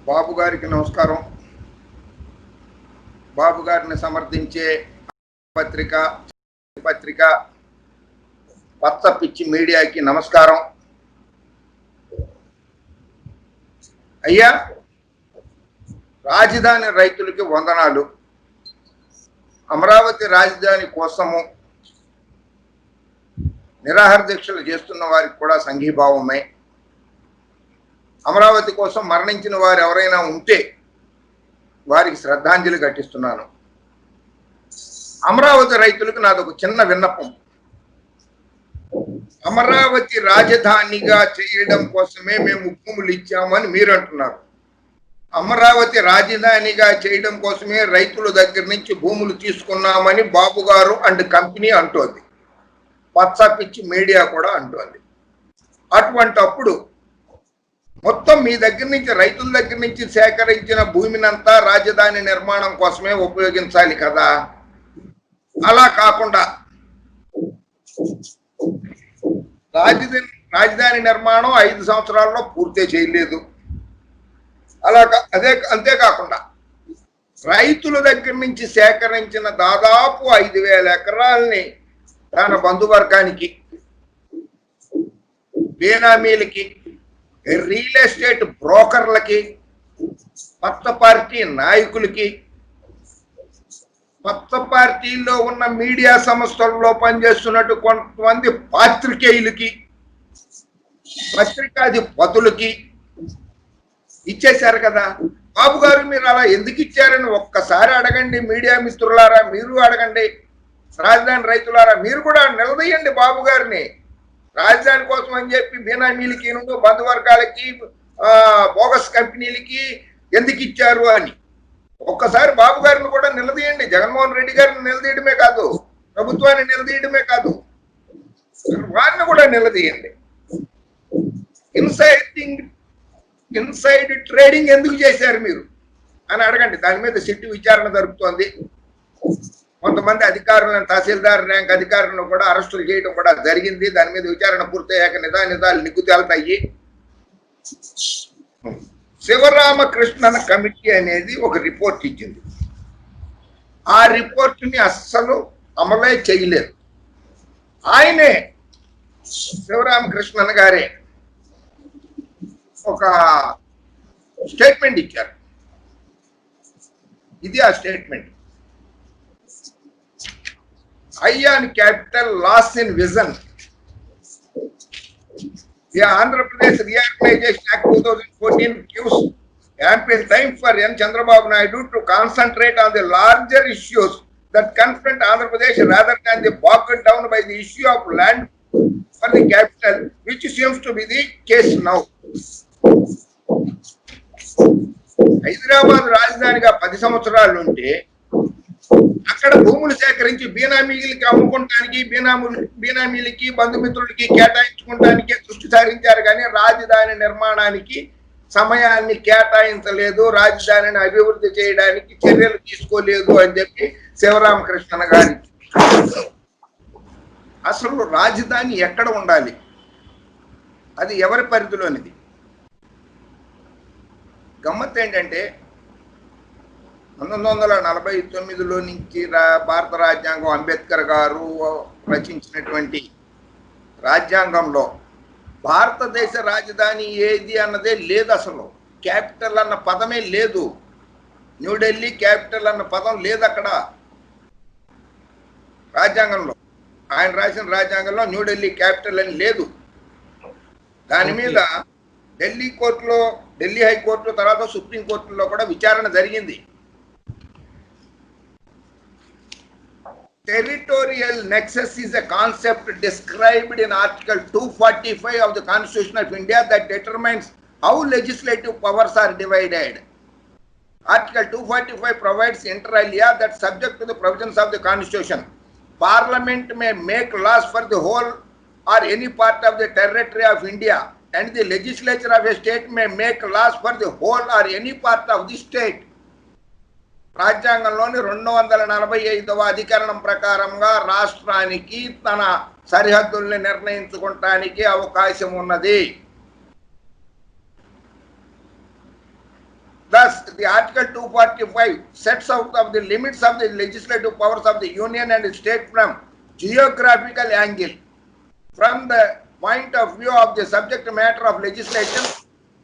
బాబు గారికి నమస్కారం. బాబు గారిని సమర్థించే పత్రిక పచ్చ పిచ్చి మీడియాకి నమస్కారం. అయ్యా, రాజధాని రైతులకి వందనాలు. అమరావతి రాజధాని కోసము నిరాహార దీక్షలు చేస్తున్న వారికి కూడా సంఘీభావమే. అమరావతి కోసం మరణించిన వారు ఎవరైనా ఉంటే వారికి శ్రద్ధాంజలి ఘటిస్తున్నాను. అమరావతి రైతులకు నాదొక చిన్న విన్నపం. అమరావతి రాజధానిగా చేయడం కోసమే మేము భూములు ఇచ్చామని మీరు అంటున్నారు. అమరావతి రాజధానిగా చేయడం కోసమే రైతుల దగ్గర నుంచి భూములు తీసుకున్నామని బాబు గారు అండ్ కంపెనీ అంటోంది. పచ్చ పిచ్చి మీడియా కూడా అంటోంది. అటువంటి అప్పుడు మొత్తం మీ దగ్గర నుంచి, రైతుల దగ్గర నుంచి సేకరించిన భూమినంతా రాజధాని నిర్మాణం కోసమే ఉపయోగించాలి కదా. అలా కాకుండా రాజధాని నిర్మాణం 5 సంవత్సరాల్లో పూర్తి చేయలేదు. అంతేకాకుండా రైతుల దగ్గర నుంచి సేకరించిన దాదాపు 5,000 ఎకరాలని తన బంధువర్గానికి, బేనామీలకి, రియల్ ఎస్టేట్ బ్రోకర్లకి, కొత్త పార్టీ నాయకులకి, కొత్త పార్టీల్లో ఉన్న మీడియా సంస్థల్లో పనిచేస్తున్నట్టు కొంతమంది పాత్రికేయులకి, పత్రికాధిపతులకి ఇచ్చేశారు కదా. బాబు గారు మీరు అలా ఎందుకు ఇచ్చారని ఒక్కసారి అడగండి. మీడియా మిత్రులారా మీరు అడగండి. రాజధాని రైతులారా మీరు కూడా నిలదీయండి బాబు గారిని. రాజధాని కోసం అని చెప్పి బీనామీలకి, బంధువర్గాలకి, బోగస్ కంపెనీలకి ఎందుకు ఇచ్చారు అని ఒక్కసారి బాబు గారిని కూడా నిలదీయండి. జగన్మోహన్ రెడ్డి గారిని నిలదీయడమే కాదు, ప్రభుత్వాన్ని నిలదీయడమే కాదు, వారిని కూడా నిలదీయండి. ఇన్సైడ్ ట్రేడింగ్ ఎందుకు చేశారు మీరు అని అడగండి. దాని మీద సిట్టు విచారణ జరుగుతోంది. కొంతమంది అధికారులను, తహసీల్దార్ ర్యాంక్ అధికారులను కూడా అరెస్టులు చేయడం కూడా జరిగింది. దాని మీద విచారణ పూర్తయ్యాక నిజాలు నిగ్గు తేలుతాయి. శివరామకృష్ణన్ కమిటీ అనేది ఒక రిపోర్ట్ ఇచ్చింది. ఆ రిపోర్ట్ని అస్సలు అమలే చేయలేదు. ఆయనే, శివరామకృష్ణన్ గారే ఒక స్టేట్మెంట్ ఇచ్చారు. ఇది ఆ statement. ION capital loss in vision. The Andhra Pradesh Reorganization Act 2014 gives ample time for N. Chandrababu Naidu to concentrate on the larger issues that confront Andhra Pradesh rather than the bogged down by the issue of land for the capital, which seems to be the case now. Hyderabad రాజధానిగా 10 సంవత్సరాలు ఉంటే అక్కడ భూములు సేకరించి బీనామీలకి అమ్ముకోవడానికి, బీనామీలకి, బంధుమిత్రులకి కేటాయించుకోవడానికే దృష్టి సారించారు కానీ రాజధాని నిర్మాణానికి సమయాన్ని కేటాయించలేదు, రాజధానిని అభివృద్ధి చేయడానికి చర్యలు తీసుకోలేదు అని చెప్పి శివరామకృష్ణన్ గారి. అసలు రాజధాని ఎక్కడ ఉండాలి, అది ఎవరి పరిధిలోనిది? గమ్మత్ ఏంటంటే 1949లో నుంచి భారత రాజ్యాంగం, అంబేద్కర్ గారు రచించినటువంటి రాజ్యాంగంలో భారతదేశ రాజధాని ఏది అన్నదే లేదు. అసలు క్యాపిటల్ అన్న పదమే లేదు. న్యూఢిల్లీ క్యాపిటల్ అన్న పదం లేదు అక్కడ రాజ్యాంగంలో. ఆయన రాసిన రాజ్యాంగంలో న్యూఢిల్లీ క్యాపిటల్ అని లేదు. దాని మీద ఢిల్లీ హైకోర్టులో, తర్వాత సుప్రీంకోర్టులో కూడా విచారణ జరిగింది. Territorial nexus is a concept described in Article 245 of the Constitution of India that determines how legislative powers are divided. Article 245 provides inter alia that subject to the provisions of the Constitution, Parliament may make laws for the whole or any part of the territory of India, and the legislature of a state may make laws for the whole or any part of the state. రాజ్యాంగంలోని 245వ అధికరణం ప్రకారంగా రాష్ట్రానికి తన సరిహద్దుల్ని నిర్ణయించుకోవటానికి అవకాశం ఉన్నది. the Article 245 sets out of the limits of the legislative powers of the Union and state from geographical angle. From the point of view of the subject matter of legislation,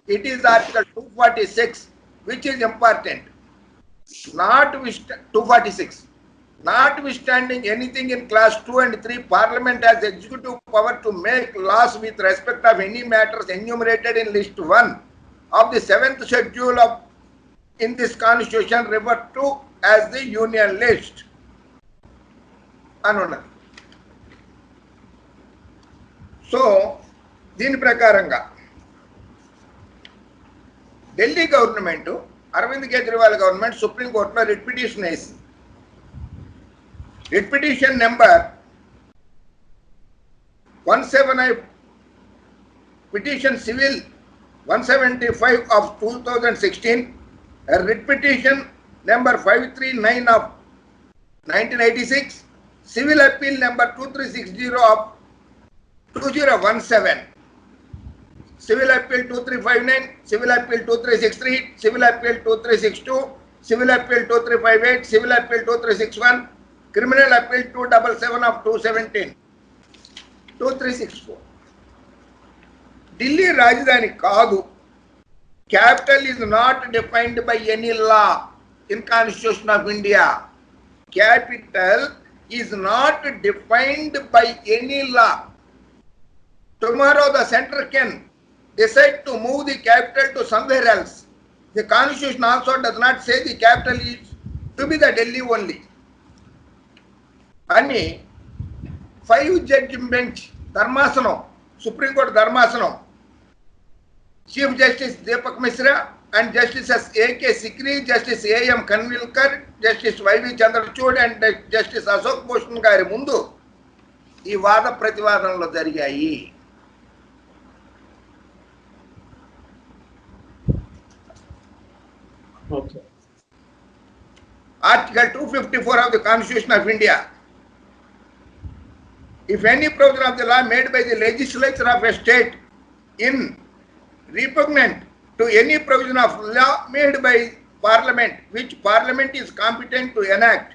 it is Article 246 which is important. 246. Notwithstanding anything in class 2 and 3, Parliament has executive power to make laws with respect of any matters enumerated in list 1 of the 7th schedule of in this constitution referred to as the Union list. Anuna. So, దీని ప్రకారంగా Delhi government Arvind Kejriwal government supreme కోర్టులో writ petition వేసింది. Writ petition number 175 petition civil 175 of 2016, writ petition number 539 of 1986, civil appeal number 2360 of 2017, Civil Appeal 2359, Civil Appeal 2363, Civil Appeal 2362, Civil Appeal 2358, Civil Appeal 2361, Criminal Appeal 277 of 217, 2364. Delhi Rajdhani kaadu. Capital is not defined by any law in Constitution of India. Capital is not defined by any law. Tomorrow the center can decide to move the capital to somewhere else. The constitution also does not say the capital is to be the Delhi only. And 5 judge bench Dharmasanam, Supreme Court Dharmasanam, Chief Justice Deepak Misra and Justices A.K. Sikri, Justice A.M. Kanvilkar, Justice Y.V. Chandrachud and Justice Ashok Bhushan గారి ముందు ఈ వాద ప్రతివాదనలు జరిగాయి. Okay. Article 254 of the Constitution of India. If any provision of the law made by the legislature of a state in repugnant to any provision of law made by Parliament, which Parliament is competent to enact,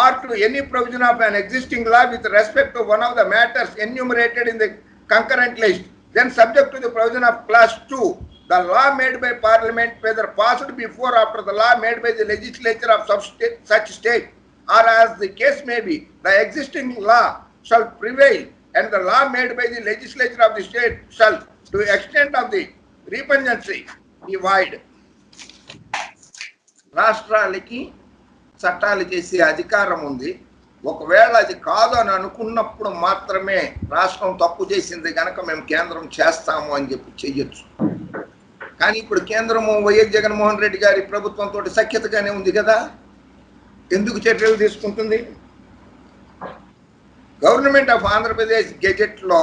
or to any provision of an existing law with respect to one of the matters enumerated in the concurrent list, then subject to the provision of class 2, the law made by Parliament, whether passed before or after the law made by the legislature of such state, or as the case may be, the existing law shall prevail, and the law made by the legislature of the state shall, to the extent of the repugnancy, be void. రాష్ట్రాలకి చట్టాలు చేసే అధికారం ఉంది. ఒకవేళ అది కాదు అని అనుకున్నప్పుడు మాత్రమే రాష్ట్రం తప్పు చేసింది కనుక మేము కేంద్రం చేస్తాము అని చెప్పి చెయ్యొచ్చు. కానీ ఇప్పుడు కేంద్రము వైఎస్ జగన్మోహన్ రెడ్డి గారి ప్రభుత్వంతో సఖ్యతగానే ఉంది కదా, ఎందుకు చర్యలు తీసుకుంటుంది? Government of Andhra Pradesh గెజెట్లో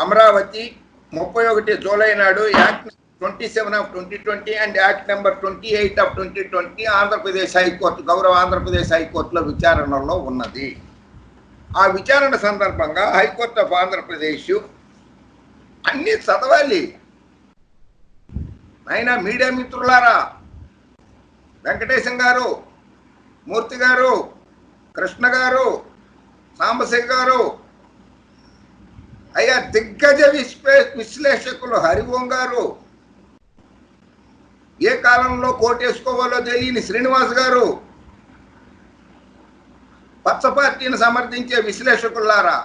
Amaravati 31 July నాడు act 27 of 2020 and act number 28 of 2020 Andhra Pradesh high court, గౌరవ ఆంధ్రప్రదేశ్ హైకోర్టులో విచారణలో ఉన్నది. ఆ విచారణ సందర్భంగా హైకోర్టు ఆఫ్ ఆంధ్రప్రదేశ్ అన్ని చదవాలి. అయినా మీడియా మిత్రులారా, వెంకటేశం గారు, మూర్తి గారు, కృష్ణ గారు, సాంబశివ్ గారు, అయ్యా దిగ్గజ విశ్లేషకులు హరిఓం గారు, ఏ కాలంలో కోటేసుకోవాలో తెలియని శ్రీనివాస్ గారు, పచ్చ పార్టీని సమర్థించే విశ్లేషకులారా,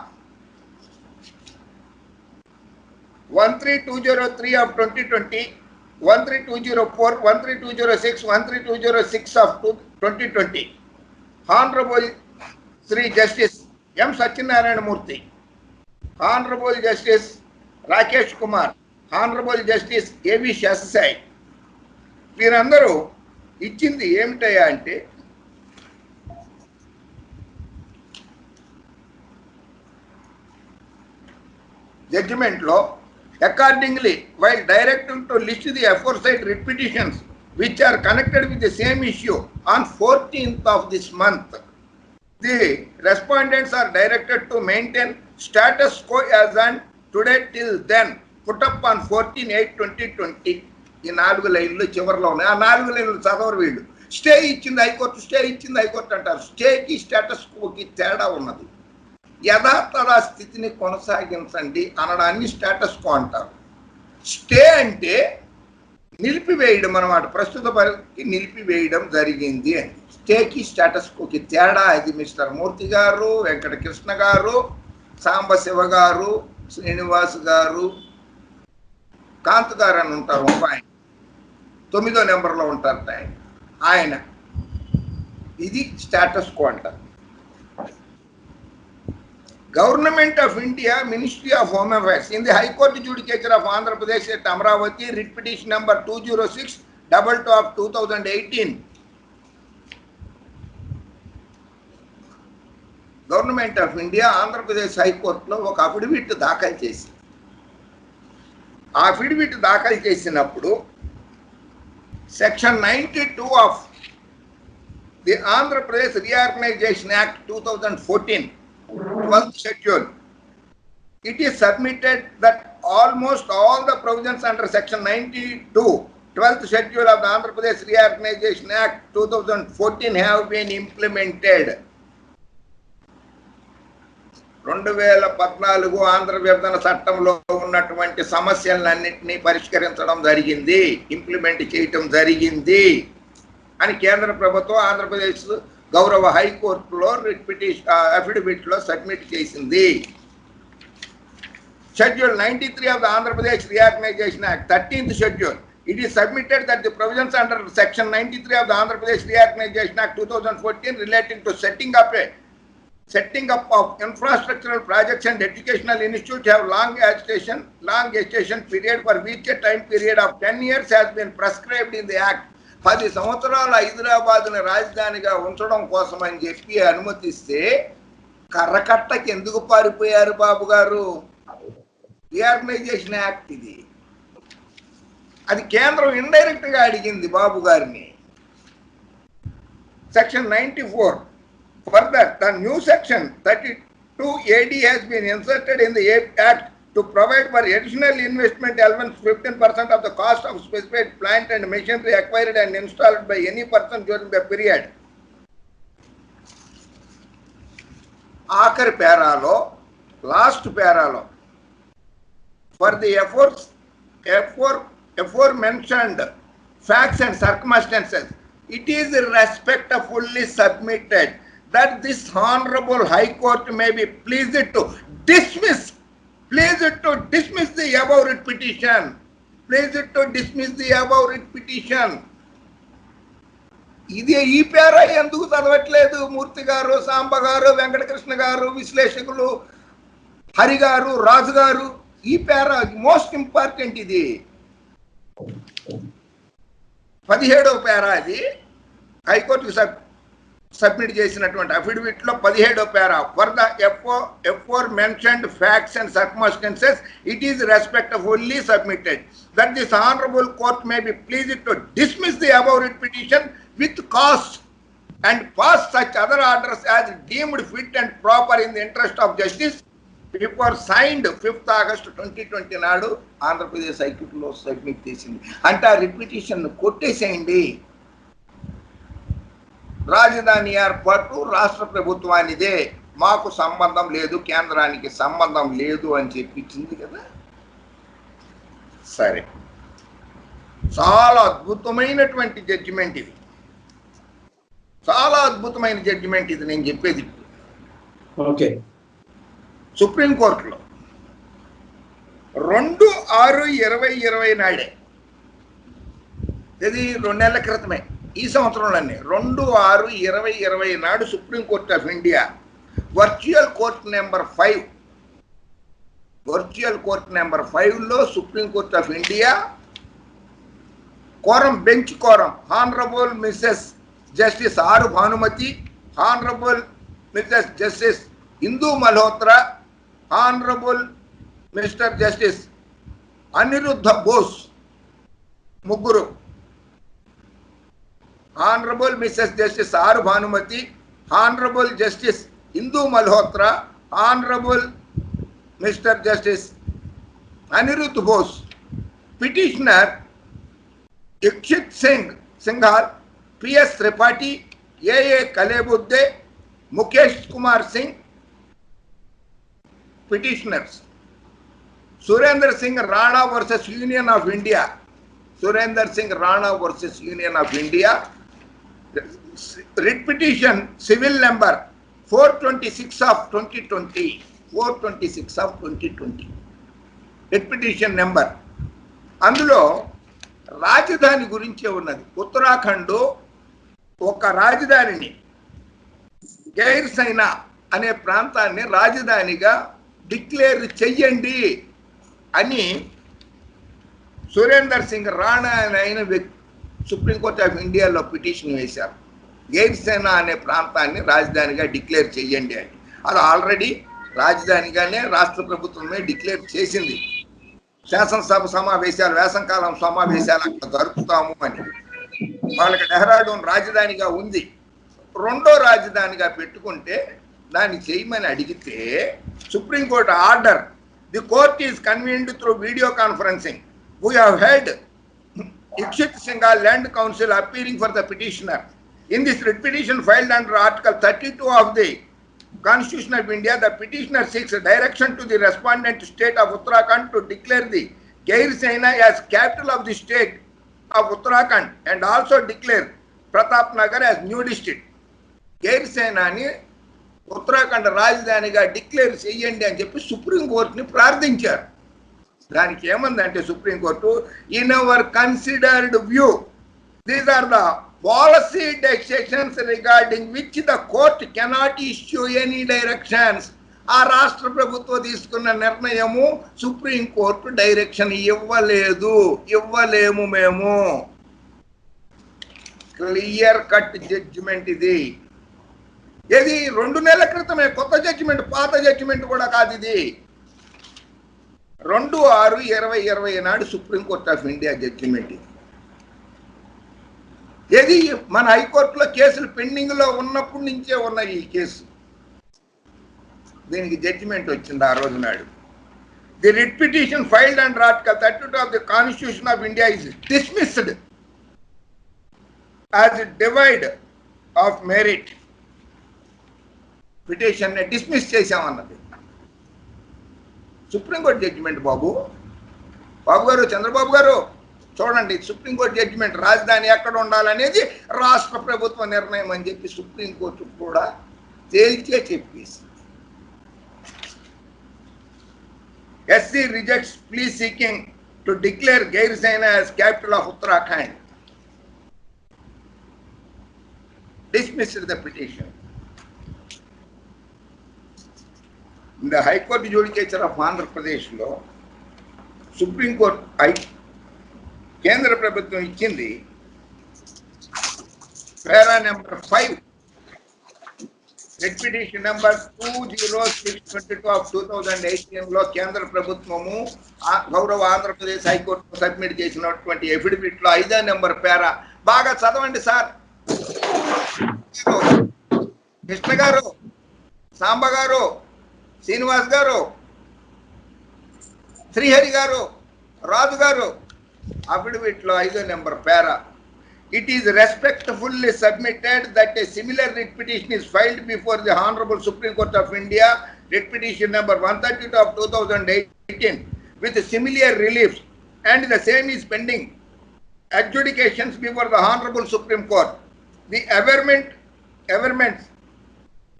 13203 of 2020, 13204, 13206, 13206 of 2020, Honorable Sri Justice M. Satyanarayana Murthy, Honorable Justice Rakesh Kumar, Honorable Justice A.V. Shasasai, వీరందరూ ఇచ్చింది ఏమిటయ్యా అంటే, జడ్జిమెంట్లో accordingly, while directing to list the aforesaid writ petitions which are connected with the same issue on 14th of this month, the respondents are directed to maintain status quo as on today till then, put up on 14/8/2020. ఈ 4 లైన్లు చివరిలో ఉన్నాయి. ఆ 4 లైన్లు చదవరు వీళ్ళు. Stay ఇచ్చింది high court, stay ఇచ్చింది హైకోర్టు అంటారు. స్టేకి స్టేటస్ కోకి తేడా ఉన్నది. యథాతథ స్థితిని కొనసాగించండి అనడాన్ని స్టేటస్ కో అంటారు. స్టే అంటే నిలిపివేయడం అన్నమాట. ప్రస్తుత పరిస్థితి నిలిపివేయడం జరిగింది అని. స్టేకి స్టేటస్ కోకి తేడా ఇది. మిస్టర్ మూర్తి గారు, వెంకటకృష్ణ గారు, సాంబశివ గారు, శ్రీనివాస్ గారు, కాంత్ గారు అని ఉంటారు. ఆయన 9వ నెంబర్లో ఉంటారు ఆయన. ఇది స్టేటస్ కో అంటారు. Government of India, Ministry of Home Affairs, in the High Court Judicature of Andhra Pradesh at Amravati, writ petition number 206/22 of 2018. Government of India, Andhra Pradesh High Court లో ఒక అఫిడవిట్ దాఖలు చేసి, ఆ affidavit దాఖలు చేసినప్పుడు section 92 of the Andhra Pradesh reorganisation act 2014 12th schedule, it is submitted that almost all the provisions under section 92 12th schedule of the Andhra Pradesh Reorganization Act 2014 have been implemented. 2014 Andhra విభజన చట్టంలో ఉన్నటువంటి సమస్యలన్నింటినీ పరిష్కరించడం జరిగింది, ఇంప్లిమెంట్ చేయటం జరిగింది అని కేంద్ర ప్రభుత్వం ఆంధ్రప్రదేశ్ గౌరవ హైకోర్టులో రిట్ పిటిషన్ అఫిడవిట్లో సబ్మిట్ చేసింది. Schedule 93 of the Andhra Pradesh Reorganization Act, 13th schedule, it is submitted that the provisions under section 93 of the Andhra Pradesh Reorganization Act 2014 relating to setting up of infrastructural projects and educational institutes have long gestation period for which a time period of 10 years has been prescribed in the act. 10 సంవత్సరాలు హైదరాబాద్ని రాజధానిగా ఉంచడం కోసం అని చెప్పి అనుమతిస్తే కర్రకట్టకి ఎందుకు పారిపోయారు బాబు గారు? రీఆర్గనైజేషన్ యాక్ట్ ఇది. అది కేంద్రం ఇండైరెక్ట్ గా అడిగింది బాబు గారిని. Section 94 further the new section 32 AD has been inserted in the act to provide for additional investment allowance 15% of the cost of specified plant and machinery acquired and installed by any person during the period. ఆఖరి పేరాలో, last పేరాలో, for the aforementioned facts and circumstances, it is respectfully submitted that this Honorable High Court may be pleased to dismiss the above writ petition. ఇది ఈ పేర ఎందుకు చదవట్లేదు మూర్తి గారు, సాంబ గారు, వెంకటకృష్ణ గారు, విశ్లేషకులు హరి గారు, రాజు గారు? ఈ పేర మోస్ట్ ఇంపార్టెంట్. ఇది 17వ పేర. అది హైకోర్టుకు సబ్మిట్ చేసినటువంటి అఫిడవిట్ లో 17వ పేరా. For the aforementioned facts and circumstances, it is respectfully submitted that this honorable court may be pleased to dismiss the above writ petition with cause and pass such other orders as deemed fit and proper in the interest of justice before signed 5th August 2020 నాడు ఆంధ్రప్రదేశ్ హైకోర్టులో submit చేసింది. అంటే ఆ writ petition కొట్టేసేయండి. రాజధాని ఏర్పాటు రాష్ట్ర ప్రభుత్వానిదే, మాకు సంబంధం లేదు, కేంద్రానికి సంబంధం లేదు అని చెప్పించింది కదా. సరే, చాలా అద్భుతమైనటువంటి జడ్జిమెంట్ ఇది. చాలా అద్భుతమైన జడ్జిమెంట్ ఇది నేను చెప్పేది. ఓకే. సుప్రీంకోర్టులో 2/6/2020 నాడే, ఇది 2 నెలల క్రితమే, ఈ సంవత్సరంలోనే 2/6/2020 నాడు supreme court of India virtual court number 5లో supreme court of India coram, bench coram, honourable Mrs justice R Bhanumati, honourable Mrs justice Indu Malhotra, honourable Mr justice Aniruddha Bose, ముగ్గురు. Honourable Mrs justice R Bhanumati, honourable justice Indu Malhotra, honourable Mr justice Aniruddh Bose. Petitioner Dikshit Singhal, PS Tripathi, AA Kalebudde, Mukesh Kumar Singh petitioners. Surendra Singh Rana versus union of India. Surendra Singh Rana versus union of India. Writ petition civil number 426 of 2020. 426 of 2020. Writ petition number. అందులో రాజధాని గురించే ఉన్నది. ఉత్తరాఖండ్ ఒక రాజధానిని గైర్ సైనా అనే ప్రాంతాన్ని రాజధానిగా డిక్లేర్ చెయ్యండి అని సురేందర్ సింగ్ రాణా అయిన సుప్రీంకోర్టు ఆఫ్ ఇండియాలో పిటిషన్ వేశారు. గైర్ సేనా అనే ప్రాంతాన్ని రాజధానిగా డిక్లేర్ చెయ్యండి అని. అది ఆల్రెడీ రాజధానిగానే రాష్ట్ర ప్రభుత్వమే డిక్లేర్ చేసింది. శాసనసభ సమావేశాలు, వేసంకాలం సమావేశాలు అక్కడ జరుపుతాము అని. వాళ్ళకి డెహ్రాడూన్ రాజధానిగా ఉంది. రెండో రాజధానిగా పెట్టుకుంటే దాన్ని చేయమని అడిగితే supreme court order, the court is convened through video conferencing. We have heard Ikshit Singhal Land Council appearing for the petitioner. In this writ petition filed under Article 32 of the Constitution of India, the petitioner seeks direction to the respondent state of Uttarakhand to declare the Gair Sena as capital of the state of Uttarakhand and also declare Pratap Nagar as new district. Gair Sena ni Uttarakhand రాజధానిగా declare చేయండి అని చెప్పి సుప్రీంకోర్టుని ప్రార్థించారు. దానికి ఏమందంటే supreme court, in our considered view these are the policy decisions regarding which the court cannot issue any directions. ఆ రాష్ట్ర ప్రభుత్వం తీసుకున్న నిర్ణయము సుప్రీంకోర్టు డైరెక్షన్ ఇవ్వలేము మేము. క్లియర్ కట్ జడ్జిమెంట్ ఇది. ఇది 2 నెలల క్రితమే, కొత్త జడ్జిమెంట్, పాత జడ్జిమెంట్ కూడా కాదు ఇది. 2/6/2020 నాడు సుప్రీంకోర్టు ఆఫ్ ఇండియా జడ్జిమెంట్ ఇది. ఇది మన హైకోర్టులో కేసులు పెండింగ్ లో ఉన్నప్పటి నుంచే ఉన్నాయి ఈ కేసు. దీనికి జడ్జిమెంట్ వచ్చింది ఆ రోజు నాడు. The writ petition filed under article 32 of the constitution of India is dismissed as divide of merit. Petition ని డిస్మిస్ చేశామన్నది సుప్రీంకోర్టు జడ్జిమెంట్. బాబు గారు, చంద్రబాబు గారు చూడండి, సుప్రీంకోర్టు జడ్జిమెంట్. రాజధాని ఎక్కడ ఉండాలనేది రాష్ట్ర ప్రభుత్వ నిర్ణయం అని చెప్పి సుప్రీంకోర్టు కూడా తేల్చే చెప్పేసి. SC rejects plea seeking to declare Gair Sena as capital of Uttarakhand. Dismissed the petition. The High Court Judicature of Andhra Pradesh లో సుప్రీంకోర్టు కేంద్ర ప్రభుత్వం ఇచ్చింది para number 5 writ petition number 206/22 of 2018 లో కేంద్ర ప్రభుత్వము గౌరవ ఆంధ్రప్రదేశ్ హైకోర్టు సబ్మిట్ చేసినటువంటి affidavit లో 5వ నెంబర్ పేరా. బాగా చదవండి సార్. కృష్ణ గారు, సాంబ గారు, శ్రీనివాస్ గారు, శ్రీహరి గారు, రాజు గారు, అఫిడవిట్ లో 5వ number para. It is respectfully submitted that a similar writ petition is filed before the Honorable Supreme Court of India, writ petition number 132 of 2018, with similar reliefs, and the same is pending adjudications before the Honorable Supreme Court. The averments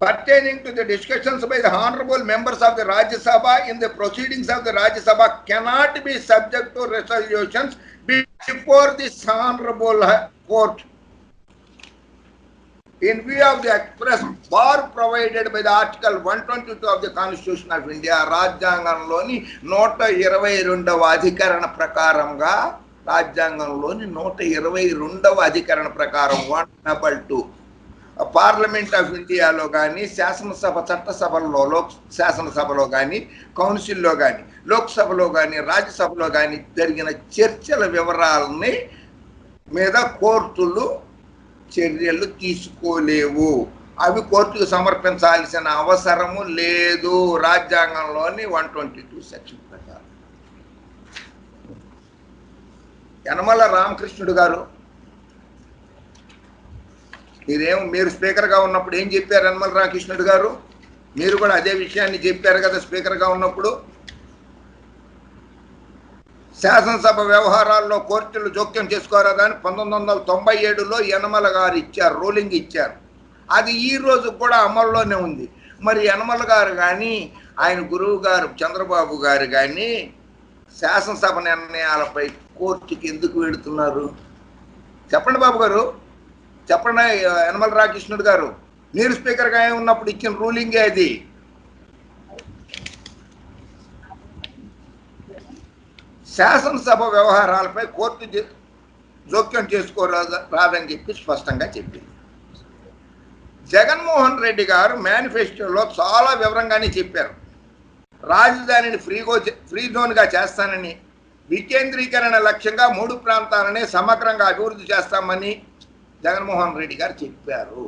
pertaining to the discussions by the Honorable members of the Rajya Sabha in the proceedings of the Rajya Sabha cannot be subject to resolutions before this Honorable Court. In view of the express bar provided by the Article 122 of the Constitution of India, రాజ్యాంగంలోని 122వ అధికరణ ప్రకారంగా, రాజ్యాంగంలోని 122వ అధికరణ ప్రకారం 122 parliament of ఇండియాలో కానీ, శాసనసభ చట్టసభల్లో, శాసనసభలో కానీ, కౌన్సిల్లో కానీ, లోక్సభలో కానీ, రాజ్యసభలో కానీ జరిగిన చర్చల వివరాలని మీద కోర్టులు చర్యలు తీసుకోలేవు. అవి కోర్టుకు సమర్పించాల్సిన అవసరము లేదు రాజ్యాంగంలోని 122 సెక్షన్ ప్రకారం. యనమల రామకృష్ణుడు గారు మీరు స్పీకర్గా ఉన్నప్పుడు ఏం చెప్పారు? యనమల రామకృష్ణుడు గారు మీరు కూడా అదే విషయాన్ని చెప్పారు కదా స్పీకర్గా ఉన్నప్పుడు. శాసనసభ వ్యవహారాల్లో కోర్టులు జోక్యం చేసుకోరాదని 1997లో యనమల గారు ఇచ్చారు, రూలింగ్ ఇచ్చారు. అది ఈ రోజు కూడా అమల్లోనే ఉంది. మరి యనమల గారు కానీ ఆయన గురువు గారు చంద్రబాబు గారు కానీ శాసనసభ నిర్ణయాలపై కోర్టుకి ఎందుకు వెళుతున్నారు? చెప్పండి బాబు గారు, చెప్పండి. యనమల రామకృష్ణుడు గారు మీరు స్పీకర్గా ఉన్నప్పుడు ఇచ్చిన రూలింగే అది. శాసనసభ వ్యవహారాలపై కోర్టు జోక్యం చేసుకోరాదని చెప్పి స్పష్టంగా చెప్పింది. జగన్మోహన్ రెడ్డి గారు మేనిఫెస్టోలో చాలా వివరంగానే చెప్పారు. రాజధానిని ఫ్రీ జోన్గా చేస్తానని, వికేంద్రీకరణ లక్ష్యంగా 3 ప్రాంతాలని సమగ్రంగా అభివృద్ధి చేస్తామని జగన్మోహన్ రెడ్డి గారు చెప్పారు.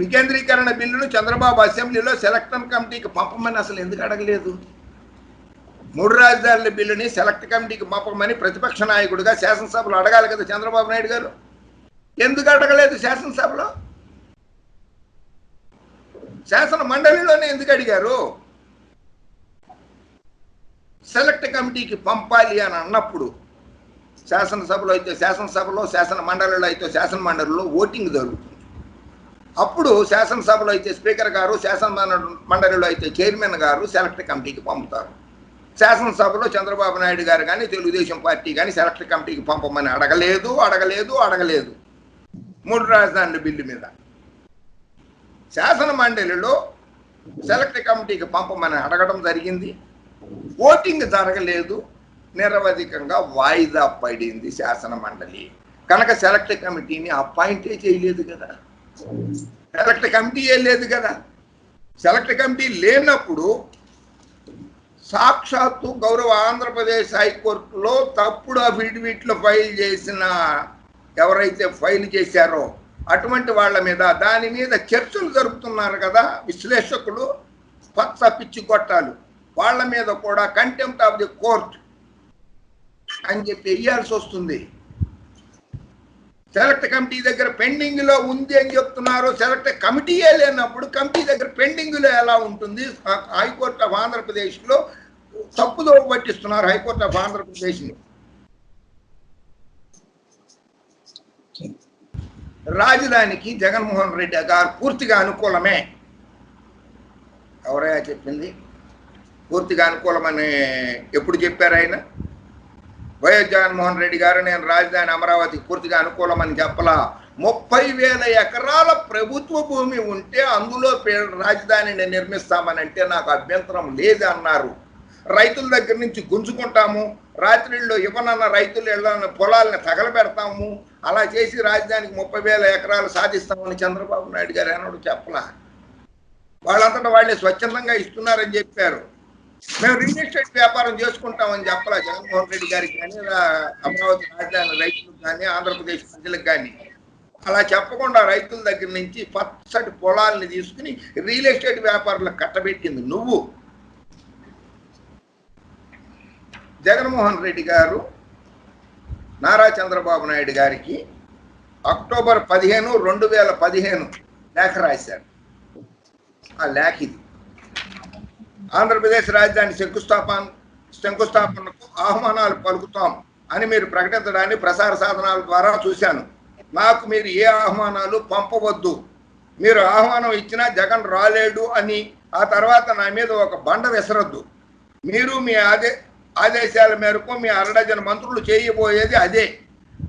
వికేంద్రీకరణ బిల్లును చంద్రబాబు అసెంబ్లీలో సెలక్షన్ కమిటీకి పంపమని అసలు ఎందుకు అడగలేదు? 3 రాజధానుల బిల్లుని సెలెక్ట్ కమిటీకి పంపమని ప్రతిపక్ష నాయకుడిగా శాసనసభలో అడగాలి కదా చంద్రబాబు నాయుడు గారు. ఎందుకు అడగలేదు? శాసనసభలో శాసన మండలిలోనే ఎందుకు అడిగారు? సెలెక్ట్ కమిటీకి పంపాలి అని అన్నప్పుడు శాసనసభలో అయితే శాసనసభలో, శాసన మండలిలో అయితే శాసన మండలిలో ఓటింగ్ జరుగుతుంది. అప్పుడు శాసనసభలో అయితే స్పీకర్ గారు, శాసన మండలిలో అయితే చైర్మన్ గారు సెలెక్ట్ కమిటీకి పంపుతారు. శాసనసభలో చంద్రబాబు నాయుడు గారు కానీ తెలుగుదేశం పార్టీ కానీ సెలెక్ట్ కమిటీకి పంపమని అడగలేదు 3 రాజధానుల బిల్లు మీద. శాసన మండలిలో సెలెక్ట్ కమిటీకి పంపమని అడగడం జరిగింది. ఓటింగ్ జరగలేదు, నిరవధికంగా వాయిదా పడింది శాసన మండలి. కనుక సెలెక్ట్ కమిటీని అపాయింటే చేయలేదు కదా, సెలెక్ట్ కమిటీయే లేదు కదా. సెలెక్ట్ కమిటీ లేనప్పుడు సాక్షాత్తు గౌరవ ఆంధ్రప్రదేశ్ హైకోర్టులో తప్పుడు అఫిడవిట్లు ఫైల్ చేసిన ఎవరైతే ఫైల్ చేశారో అటువంటి వాళ్ళ మీద, దాని మీద చర్చలు జరుపుతున్నారు కదా విశ్లేషకులు, పచ్చ పిచ్చి కొట్టాలు, వాళ్ళ మీద కూడా కంటెంప్ట్ ఆఫ్ ది కోర్ట్ అని చెప్పి వేయాల్సి వస్తుంది. సెలెక్ట్ కమిటీ దగ్గర పెండింగ్ లో ఉంది అని చెప్తున్నారు. సెలెక్ట్ కమిటీయే లేనప్పుడు కమిటీ దగ్గర పెండింగ్ లో ఎలా ఉంటుంది? హైకోర్టు ఆఫ్ ఆంధ్రప్రదేశ్ లో తప్పుదో పట్టిస్తున్నారు హైకోర్టు ఆఫ్ ఆంధ్రప్రదేశ్ ని. రాజధానికి జగన్మోహన్ రెడ్డి గారు పూర్తిగా అనుకూలమే. ఎవరైనా చెప్పింది? పూర్తిగా అనుకూలమని ఎప్పుడు చెప్పారు ఆయన? వైఎస్ జగన్మోహన్ రెడ్డి గారు నేను రాజధాని అమరావతికి పూర్తిగా అనుకూలమని చెప్పలా. 30,000 ఎకరాల ప్రభుత్వ భూమి ఉంటే అందులో రాజధానిని నిర్మిస్తామనంటే నాకు అభ్యంతరం లేదు అన్నారు. రైతుల దగ్గర నుంచి గుంజుకుంటాము, రాత్రిళ్ళు ఇవ్వనన్న రైతులు ఇళ్ళని పొలాలను తగలబెడతాము, అలా చేసి రాజధానికి 30,000 ఎకరాలు సాధిస్తామని చంద్రబాబు నాయుడు గారు అన్నాడు చెప్పలా. వాళ్ళంతటా వాళ్ళే స్వచ్ఛందంగా ఇస్తున్నారని చెప్పారు. మేము రియల్ ఎస్టేట్ వ్యాపారం చేసుకుంటామని చెప్పలా జగన్మోహన్ రెడ్డి గారికి కానీ, అమరావతి రాజధాని రైతులకు కానీ, ఆంధ్రప్రదేశ్ ప్రజలకు కానీ. అలా చెప్పకుండా రైతుల దగ్గర నుంచి పచ్చటి పొలాలని తీసుకుని రియల్ ఎస్టేట్ వ్యాపారులకు కట్టబెట్టింది నువ్వు. జగన్మోహన్ రెడ్డి గారు నారా చంద్రబాబు నాయుడు గారికి అక్టోబర్ 15, 2015 లేఖ రాశారు. ఆ లేఖ ఇది. ఆంధ్రప్రదేశ్ రాజధాని శంకుస్థాపనకు ఆహ్వానాలు పలుకుతాం అని మీరు ప్రకటించడాన్ని ప్రసార సాధనాల ద్వారా చూశాను. నాకు మీరు ఏ ఆహ్వానాలు పంపవద్దు. మీరు ఆహ్వానం ఇచ్చినా జగన్ రాలేడు అని ఆ తర్వాత నా మీద ఒక బండ విసరద్దు. మీరు మీ ఆదేశాల మేరకు మీ 6 డజన్ మంత్రులు చేయబోయేది అదే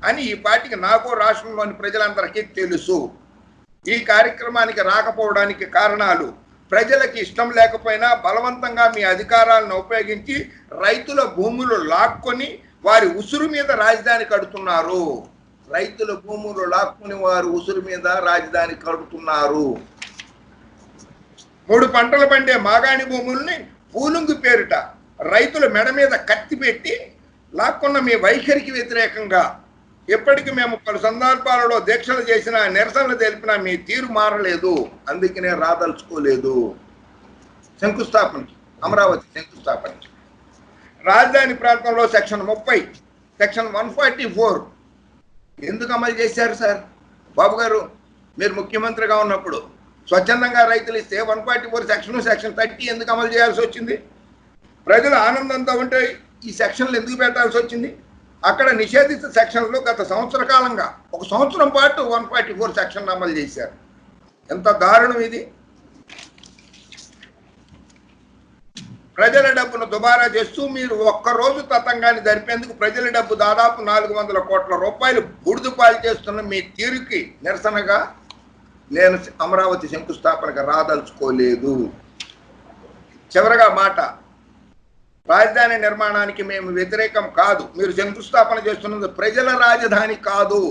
అని ఈ పార్టీకి నాకు రాష్ట్రంలోని ప్రజలందరికీ తెలుసు. ఈ కార్యక్రమానికి రాకపోవడానికి కారణాలు ప్రజలకి ఇష్టం లేకపోయినా బలవంతంగా మీ అధికారాలను ఉపయోగించి రైతుల భూములు లాక్కొని వారి ఉసురు మీద రాజధాని కడుతున్నారు. రైతుల భూములు లాక్కొని వారి ఉసురు మీద రాజధాని కడుతున్నారు. 3 పంటలు పండే మాగాణి భూముల్ని పూలుంగు పేరిట రైతుల మెడ మీద కత్తి పెట్టి లాక్కున్న మీ వైఖరికి వ్యతిరేకంగా ఎప్పటికీ మేము పలు సందర్భాలలో దీక్షలు చేసినా, నిరసనలు తెలిపినా మీ తీరు మారలేదు. అందుకనే రాదలుచుకోలేదు శంకుస్థాపనకి, అమరావతి శంకుస్థాపనకి. రాజధాని ప్రాంతంలో సెక్షన్ 30, సెక్షన్ 144 ఎందుకు అమలు చేశారు సార్? బాబు గారు మీరు ముఖ్యమంత్రిగా ఉన్నప్పుడు స్వచ్ఛందంగా రైతులు ఇస్తే 144 సెక్షన్ 30 ఎందుకు అమలు చేయాల్సి వచ్చింది? ప్రజలు ఆనందంతో ఉంటే ఈ సెక్షన్లు ఎందుకు పెట్టాల్సి వచ్చింది? అక్కడ నిషేధిత సెక్షన్లు గత సంవత్సర కాలంగా 1 సంవత్సరం పాటు 144 సెక్షన్ అమలు చేశారు. ఎంత దారుణం ఇది! ప్రజల డబ్బును దుబారా చేస్తూ మీరు ఒక్కరోజు తతంగాన్ని జరిపేందుకు ప్రజల డబ్బు దాదాపు 400 కోట్ల రూపాయలు బూడిదపాలు చేస్తున్న మీ తీరుకి నిరసనగా నేను అమరావతి శంకుస్థాపనకు రాదలుచుకోలేదు. చివరగా మాట, రాజధాని నిర్మాణానికి మేము వ్యతిరేకం కాదు. మీరు శంకుస్థాపన చేస్తున్నది ప్రజల రాజధాని కాదు,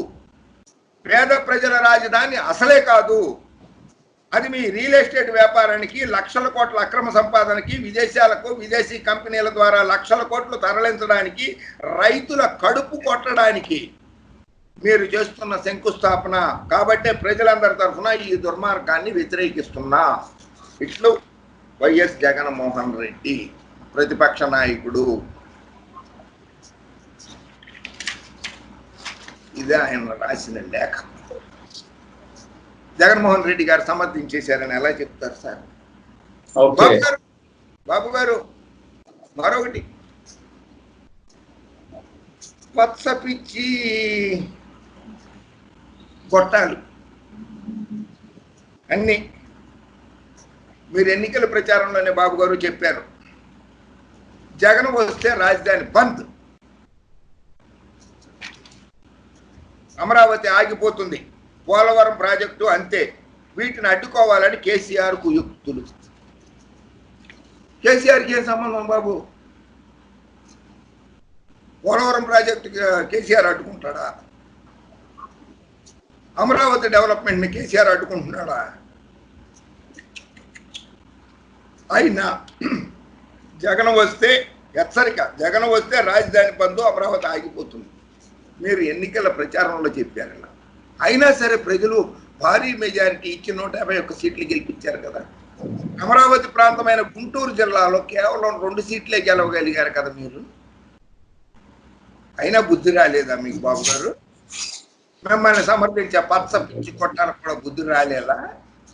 పేద ప్రజల రాజధాని అసలే కాదు. అది మీ రియల్ ఎస్టేట్ వ్యాపారానికి, లక్షల కోట్ల అక్రమ సంపాదనకి, విదేశాలకు, విదేశీ కంపెనీల ద్వారా లక్షల కోట్లు తరలించడానికి, రైతుల కడుపు కొట్టడానికి మీరు చేస్తున్న శంకుస్థాపన. కాబట్టే ప్రజలందరి తరఫున ఈ దుర్మార్గాన్ని వ్యతిరేకిస్తున్నా. ఇట్లు వైఎస్ జగన్మోహన్ రెడ్డి, ప్రతిపక్ష నాయకుడు. ఇదే ఆయన రాసిన లేఖ. జగన్మోహన్ రెడ్డి గారు సమర్థించేశారని ఎలా చెప్తారు సార్? బాబు గారు మరొకటి, పచ్చపిచ్చి గొట్టాలు అన్ని మీరు ఎన్నికల ప్రచారంలోనే బాబు గారు చెప్పారు, జగన్ వస్తే రాజధాని బంద్, అమరావతి ఆగిపోతుంది, పోలవరం ప్రాజెక్టు అంతే, వీటిని అడ్డుకోవాలని కేసీఆర్ కుయుక్తులు. కేసీఆర్కి ఏం సంబంధం బాబు? పోలవరం ప్రాజెక్టు కేసీఆర్ అడ్డుకుంటాడా? అమరావతి డెవలప్మెంట్ని కేసీఆర్ అడ్డుకుంటున్నాడా? అయినా జగన్ వస్తే హెచ్చరిక, జగన్ వస్తే రాజధాని బంధు, అమరావతి ఆగిపోతుంది. మీరు ఎన్నికల ప్రచారంలో చెప్పారు. అయినా సరే ప్రజలు భారీ మెజారిటీ ఇచ్చి 151 సీట్లు గెలిపించారు కదా. అమరావతి ప్రాంతమైన గుంటూరు జిల్లాలో కేవలం 2 సీట్లే గెలవగలిగారు కదా మీరు. అయినా బుద్ధి రాలేదా మీకు బాబు గారు? మిమ్మల్ని సమర్థించే పచ్చ పిచ్చి కొట్టాలకు కూడా బుద్ధి రాలేదా?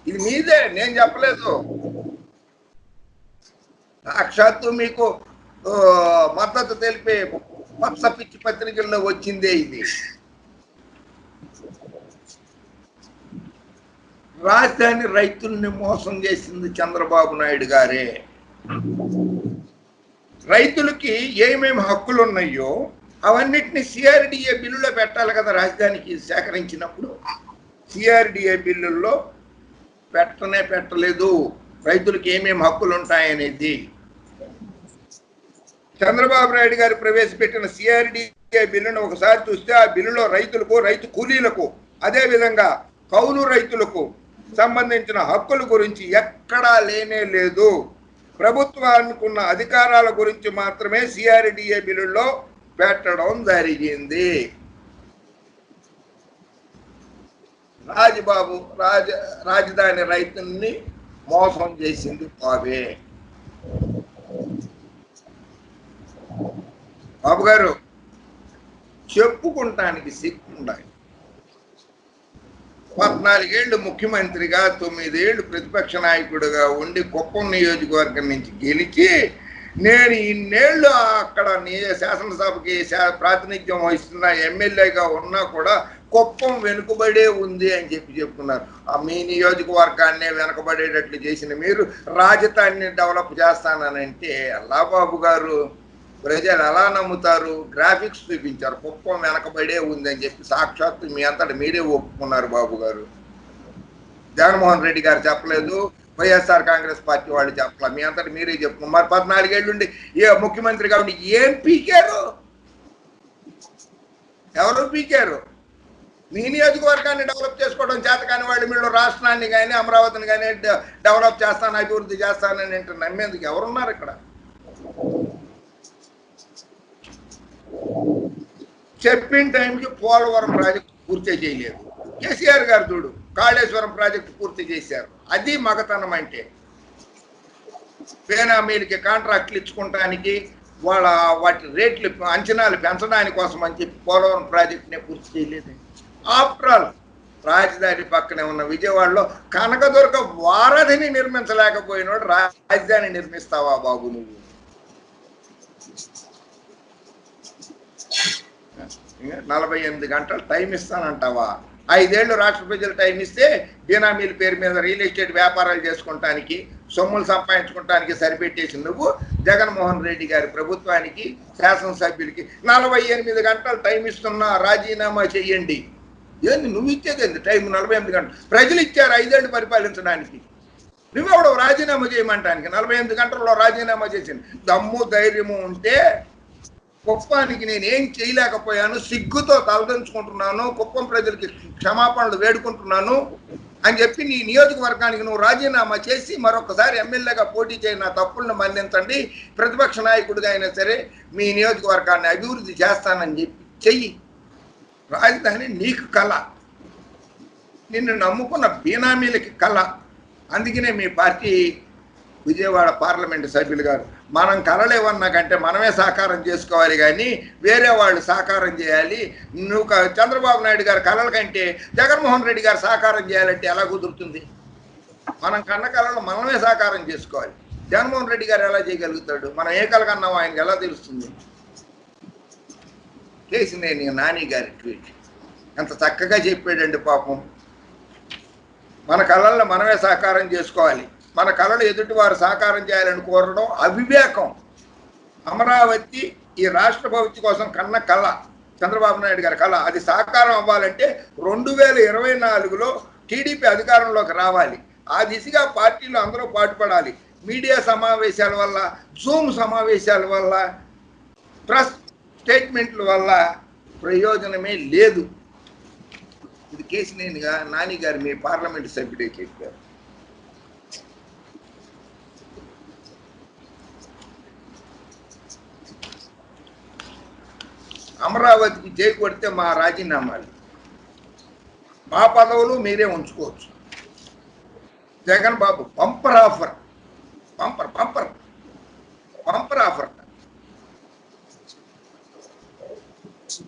ఇది మీదే, నేను చెప్పలేదు. సాక్షాత్తు మీకు మద్దతు తెలిపే పచ్చ పిచ్చి పత్రికల్లో వచ్చిందే ఇది. రాజధాని రైతుల్ని మోసం చేసింది చంద్రబాబు నాయుడు గారే. రైతులకి ఏమేమి హక్కులు ఉన్నాయో అవన్నిటిని సిఆర్డిఏ బిల్లులో పెట్టాలి కదా. రాజధానికి సేకరించినప్పుడు సిఆర్డిఏ బిల్లుల్లో పెట్టలేదు రైతులకి ఏమేమి హక్కులు ఉంటాయనేది. చంద్రబాబు నాయుడు గారు ప్రవేశపెట్టిన సిఆర్డిఏ బిల్లును ఒకసారి చూస్తే ఆ బిల్లులో రైతులకు, రైతు కూలీలకు, అదేవిధంగా కౌలు రైతులకు సంబంధించిన హక్కుల గురించి ఎక్కడా లేనే లేదు. ప్రభుత్వానికి ఉన్న అధికారాల గురించి మాత్రమే సిఆర్డిఏ బిల్లులో పెట్టడం జరిగింది. రాజధాని రైతుల్ని మోసం చేసింది బాబే. బాబు గారు చెప్పుకుంటానికి సిగ్గు ఉండాలి. 14 ఏళ్ళు ముఖ్యమంత్రిగా, 9 ఏళ్ళు ప్రతిపక్ష నాయకుడిగా ఉండి కుప్పం నియోజకవర్గం నుంచి గెలిచి, నేను ఇన్నేళ్ళు అక్కడ శాసనసభకి ప్రాతినిధ్యం వహిస్తున్న ఎమ్మెల్యేగా ఉన్నా కూడా కుప్పం వెనుకబడే ఉంది అని చెప్పుకున్నారు. మీ నియోజకవర్గాన్నే వెనుకబడేటట్లు చేసిన మీరు రాజధానిని డెవలప్ చేస్తానంటే ఎలా బాబు గారు? ప్రజలు ఎలా నమ్ముతారు? గ్రాఫిక్స్ చూపించారు, కుప్పం వెనకబడే ఉంది అని చెప్పి సాక్షాత్తు మీ అంతటా మీరే ఒప్పుకున్నారు బాబు గారు. జగన్మోహన్ రెడ్డి గారు చెప్పలేదు, వైఎస్ఆర్ కాంగ్రెస్ పార్టీ వాళ్ళు చెప్పలేదు, మీ అంతటా మీరే చెప్పుకున్నారు. మరి 14 ఏళ్ళుండి ముఖ్యమంత్రిగా ఉండి ఏం పీకారు? ఎవరు పీకారు? మీ నియోజకవర్గాన్ని డెవలప్ చేసుకోవడం చేత కాని వాళ్ళు మీరు రాష్ట్రాన్ని కానీ అమరావతిని కానీ డెవలప్ చేస్తాను, అభివృద్ధి చేస్తానని అంటే నమ్మేందుకు ఎవరున్నారు ఇక్కడ? చెప్పిన టైంకి పోలవరం ప్రాజెక్టు పూర్తి చేయలేదు. కేసీఆర్ గారు చూడు కాళేశ్వరం ప్రాజెక్టు పూర్తి చేశారు. అది మగతనం అంటే. బేనామీలకి కాంట్రాక్ట్లు ఇచ్చుకోవటానికి, వాళ్ళ వాటి రేట్లు అంచనాలు పెంచడానికి కోసం అని చెప్పి పోలవరం ప్రాజెక్టునే పూర్తి చేయలేదు. ఆఫ్టర్ ఆల్ రాజధాని పక్కనే ఉన్న విజయవాడలో కనకదుర్గ వారధిని నిర్మించలేకపోయినోడు రాజధాని నిర్మిస్తావా బాబు నువ్వు? 48 గంటలు టైం ఇస్తానంటావా? 5 ఏళ్ళు రాష్ట్ర ప్రజలు టైం ఇస్తే బీనామీల పేరు మీద రియల్ ఎస్టేట్ వ్యాపారాలు చేసుకోవటానికి, సొమ్ములు సంపాదించుకోవటానికి సరిపెట్టేసి నువ్వు జగన్మోహన్ రెడ్డి గారి ప్రభుత్వానికి, శాసనసభ్యులకి 48 గంటలు టైం ఇస్తున్నా రాజీనామా చెయ్యండి. ఏంది నువ్వు ఇచ్చేది టైం? 48 గంటలు ప్రజలు ఇచ్చారు 5 ఏళ్ళు పరిపాలించడానికి. నువ్వెవడో రాజీనామా చేయమంటానికి? 48 గంటల్లో రాజీనామా చేసింది. దమ్ము ధైర్యము ఉంటే కుప్పానికి నేను ఏం చేయలేకపోయాను, సిగ్గుతో తలదించుకుంటున్నాను, కుప్పం ప్రజలకి క్షమాపణలు వేడుకుంటున్నాను అని చెప్పి నీ నియోజకవర్గానికి నువ్వు రాజీనామా చేసి మరొకసారి ఎమ్మెల్యేగా పోటీ చేయని నా తప్పులను మన్నించండి, ప్రతిపక్ష నాయకుడిగా అయినా సరే మీ నియోజకవర్గాన్ని అభివృద్ధి చేస్తానని చెప్పి చెయ్యి. రాజధాని నీకు కళ, నిన్ను నమ్ముకున్న బీనామీలకి కళ. అందుకనే మీ పార్టీ విజయవాడ పార్లమెంటు సభ్యులు గారు మనం కలలేవన్నా కంటే మనమే సాకారం చేసుకోవాలి, కానీ వేరే వాళ్ళు సాకారం చేయాలి. నువ్వు చంద్రబాబు నాయుడు గారు కళల కంటే జగన్మోహన్ రెడ్డి గారు సాకారం చేయాలంటే ఎలా కుదురుతుంది? మనం కన్న కళలు మనమే సాకారం చేసుకోవాలి. జగన్మోహన్ రెడ్డి గారు ఎలా చేయగలుగుతాడు? మనం ఏ కళ కన్నామో ఆయనకి ఎలా తెలుస్తుంది? కేసినేని నాని గారి ట్వీట్ ఎంత చక్కగా చెప్పాడండి పాపం. మన కళలను మనమే సాకారం చేసుకోవాలి, మన కళలు ఎదుటివారు సాకారం చేయాలని కోరడం అవివేకం. అమరావతి ఈ రాష్ట్ర భవిష్యత్తు కోసం కన్న కళ, చంద్రబాబు నాయుడు గారి కళ. అది సాకారం అవ్వాలంటే 2024లో టీడీపీ అధికారంలోకి రావాలి. ఆ దిశగా పార్టీలు అందరూ పాటుపడాలి. మీడియా సమావేశాల వల్ల, జూమ్ సమావేశాల వల్ల, ప్రెస్ స్టేట్మెంట్ల వల్ల ప్రయోజనమే లేదు. ఇది కేసినేని నాని గారు మీ పార్లమెంటు సభ్యుడే చెప్పారు. అమరావతికి జై కొడితే మా రాజీనామాలు, మా పదవులు మీరే ఉంచుకోవచ్చు. Jagan Babu bumper offer, bumper bumper bumper offer.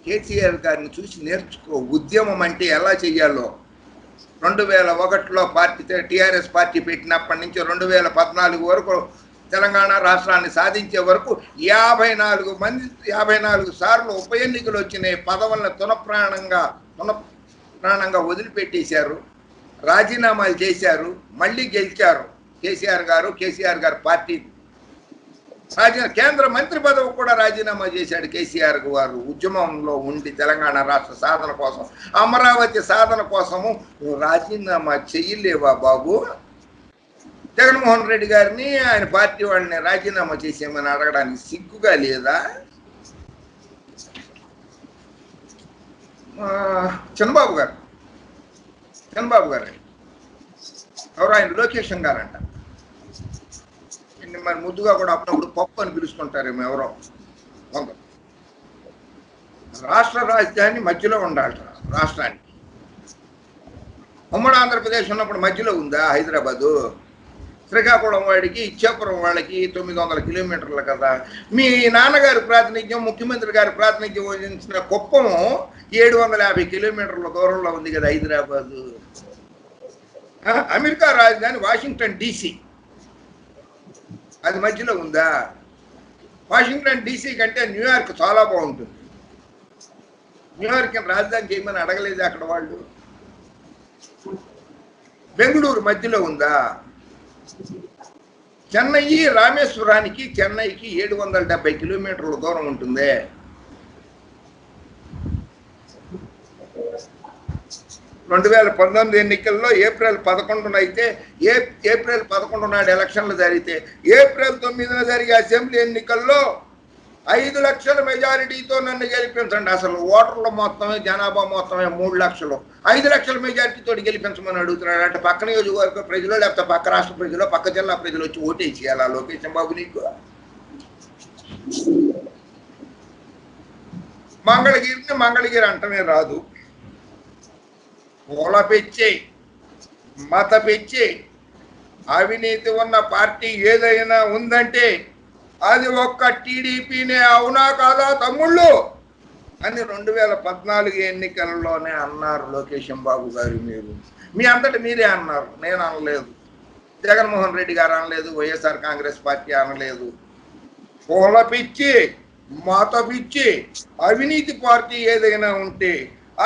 KCR గారిని చూసి నేర్చుకో. ఉద్యమం అంటే ఎలా చెయ్యాలో. 2001లో పార్టీ టీఆర్ఎస్ పార్టీ పెట్టినప్పటి నుంచి 2014 వరకు తెలంగాణ రాష్ట్రాన్ని సాధించే వరకు 54 సార్లు ఉప ఎన్నికలు వచ్చినాయి. పదవులను తునప్రాణంగా వదిలిపెట్టేశారు, రాజీనామాలు చేశారు, మళ్ళీ గెలిచారు. కేసీఆర్ గారు పార్టీ కేంద్ర మంత్రి పదవి కూడా రాజీనామా చేశాడు కేసీఆర్ గారు. ఉద్యమంలో ఉండి తెలంగాణ రాష్ట్ర సాధన కోసం, అమరావతి సాధన కోసము రాజీనామా చెయ్యలేవా బాబు? జగన్మోహన్ రెడ్డి గారిని ఆయన పార్టీ వాళ్ళని రాజీనామా చేసేయమని అడగడానికి సిగ్గుగా లేదా? చంద్రబాబు గారు ఎవరు? ఆయన లోకేషన్ గారంట. మరి ముద్దుగా కూడా అప్పుడప్పుడు పప్పు అని పిలుచుకుంటారేమో ఎవరో కొందరు. రాష్ట్ర రాజధాని మధ్యలో ఉండాలి. రాష్ట్రానికి ఉమ్మడి ఆంధ్రప్రదేశ్ ఉన్నప్పుడు మధ్యలో ఉందా హైదరాబాదు? శ్రీకాకుళం వాడికి, ఇచ్చాపురం వాళ్ళకి 900 కిలోమీటర్లు కదా. మీ నాన్నగారి ప్రాతినిధ్యం, ముఖ్యమంత్రి గారి ప్రాతినిధ్యం వహించిన కుప్పము 750 కిలోమీటర్ల దూరంలో ఉంది కదా హైదరాబాదు. అమెరికా రాజధాని వాషింగ్టన్ DC, అది మధ్యలో ఉందా? వాషింగ్టన్ DC కంటే న్యూయార్క్ చాలా బాగుంటుంది. న్యూయార్క్ రాజధాని చేయమని అడగలేదు అక్కడ వాళ్ళు. బెంగళూరు మధ్యలో ఉందా? చెన్నై రామేశ్వరానికి, చెన్నైకి 770 కిలోమీటర్ల దూరం ఉంటుంది. 2019 ఎన్నికల్లో ఏప్రిల్ 11 అయితే, ఏప్రిల్ 11 నాడు ఎలక్షన్లు జరిగితే, ఏప్రిల్ 9 జరిగే అసెంబ్లీ ఎన్నికల్లో 5 లక్షల మెజారిటీతో నన్ను గెలిపించండి. అసలు ఓటర్ల మొత్తమే, జనాభా మొత్తమే 3 లక్షలు. 5 లక్షల మెజారిటీతో గెలిపించమని అడుగుతున్నాడు. అంటే పక్క నియోజకవర్గ ప్రజలు, లేకపోతే పక్క రాష్ట్ర ప్రజలు, పక్క జిల్లా ప్రజలు వచ్చి ఓటేసేయాలా లోకేశం బాబు నీకు? మంగళగిరి అంటమే రాదు. కుల పెంచి, మత పెంచి, అవినీతి ఉన్న పార్టీ ఏదైనా ఉందంటే అది ఒక్క టీడీపీనే అవునా కాదా తమ్ముళ్ళు అని 2014 ఎన్నికల్లోనే అన్నారు లోకేశం బాబు గారు. మీరు మీ అంతటి మీరే అన్నారు, నేను అనలేదు, జగన్మోహన్ రెడ్డి గారు అనలేదు, వైఎస్ఆర్ కాంగ్రెస్ పార్టీ అనలేదు. పూల పిచ్చి, మత పిచ్చి, అవినీతి పార్టీ ఏదైనా ఉంటే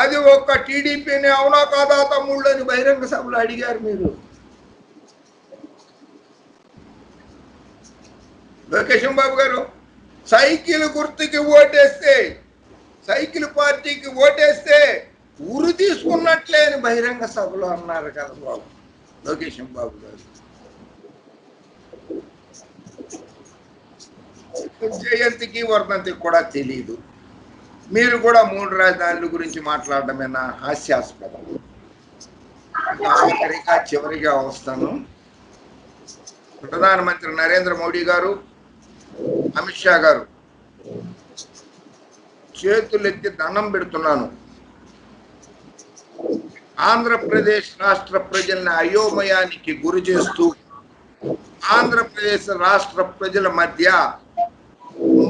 అది ఒక్క టీడీపీని అవునా కాదా తమ్ముళ్ళు అని బహిరంగ సభలో అడిగారు మీరు. లోకేశం బాబు గారు సైకిల్ గుర్తుకి ఓటేస్తే, సైకిల్ పార్టీకి ఓటేస్తే ఉరి తీసుకున్నట్లే అని బహిరంగ సభలో అన్నారు కదా బాబు లోకేశం బాబు గారు. జయంతికి వర్ధంతికి కూడా తెలియదు. మీరు కూడా 3 రాజధానుల గురించి మాట్లాడటమేనా? హాస్యాస్పదం. ఆఖరిగా చివరిగా వస్తాను. ప్రధానమంత్రి నరేంద్ర మోడీ గారు, అమిత్ షా గారు చేతులెత్తి దండం పెడుతున్నాను. ఆంధ్రప్రదేశ్ రాష్ట్ర ప్రజల్ని అయోమయానికి గురి చేస్తూ ఆంధ్రప్రదేశ్ రాష్ట్ర ప్రజల మధ్య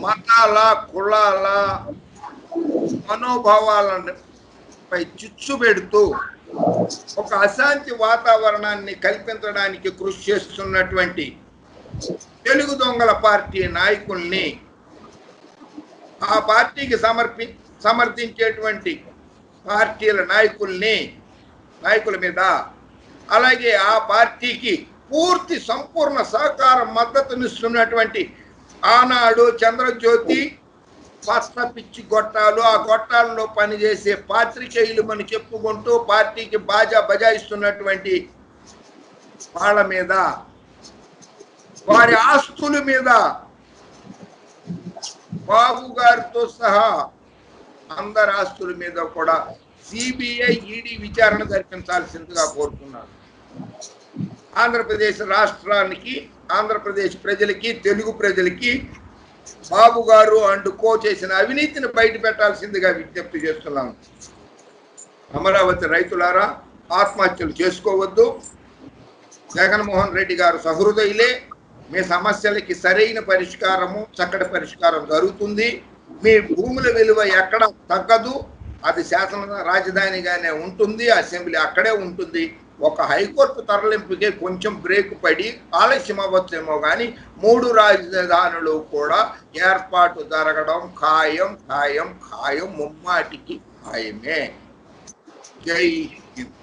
మతాల, కులాల మనోభావాలపై చిచ్చు పెడుతూ ఒక అశాంతి వాతావరణాన్ని కల్పించడానికి కృషి చేస్తున్నటువంటి తెలుగు దొంగల పార్టీ నాయకుల్ని, ఆ పార్టీకి సమర్థించేటువంటి పార్టీల నాయకుల మీద, అలాగే ఆ పార్టీకి పూర్తి సంపూర్ణ సహకార మద్దతునిస్తున్నటువంటి ఆనాడు, చంద్రజ్యోతి, పచ్చ పిచ్చి గొట్టాలు, ఆ గొట్టాలలో పనిచేసే పాత్రికేయులు అని చెప్పుకుంటూ పార్టీకి బాజా బజాయిస్తున్నటువంటి వాళ్ళ మీద, వారి ఆస్తుల మీద బాబు గారితో సహా అందరి ఆస్తుల మీద కూడా సిబిఐ, ఈడీ విచారణ జరిపించాల్సిందిగా కోరుతున్నారు. ఆంధ్రప్రదేశ్ రాష్ట్రానికి, ఆంధ్రప్రదేశ్ ప్రజలకి, తెలుగు ప్రజలకి బాబు గారు అండ్ కో చేసిన అవినీతిని బయట పెట్టాల్సిందిగా విజ్ఞప్తి చేస్తున్నాను. అమరావతి రైతులారా, ఆత్మహత్యలు చేసుకోవద్దు. జగన్మోహన్ రెడ్డి గారు సహృదయులే. మీ సమస్యలకి సరైన పరిష్కారము, చక్కటి పరిష్కారం జరుగుతుంది. మీ భూముల విలువ ఎక్కడ తగ్గదు. అది శాసన రాజధానిగానే ఉంటుంది, అసెంబ్లీ అక్కడే ఉంటుంది. ఒక హైకోర్టు తరలింపుకే కొంచెం బ్రేక్ పడి ఆలస్యం అవ్వచ్చేమో కానీ 3 రాజధానులు కూడా ఏర్పాటు జరగడం ఖాయం, ఖాయం, ఖాయం, ముమ్మాటికి ఖాయమే. జై హింద్.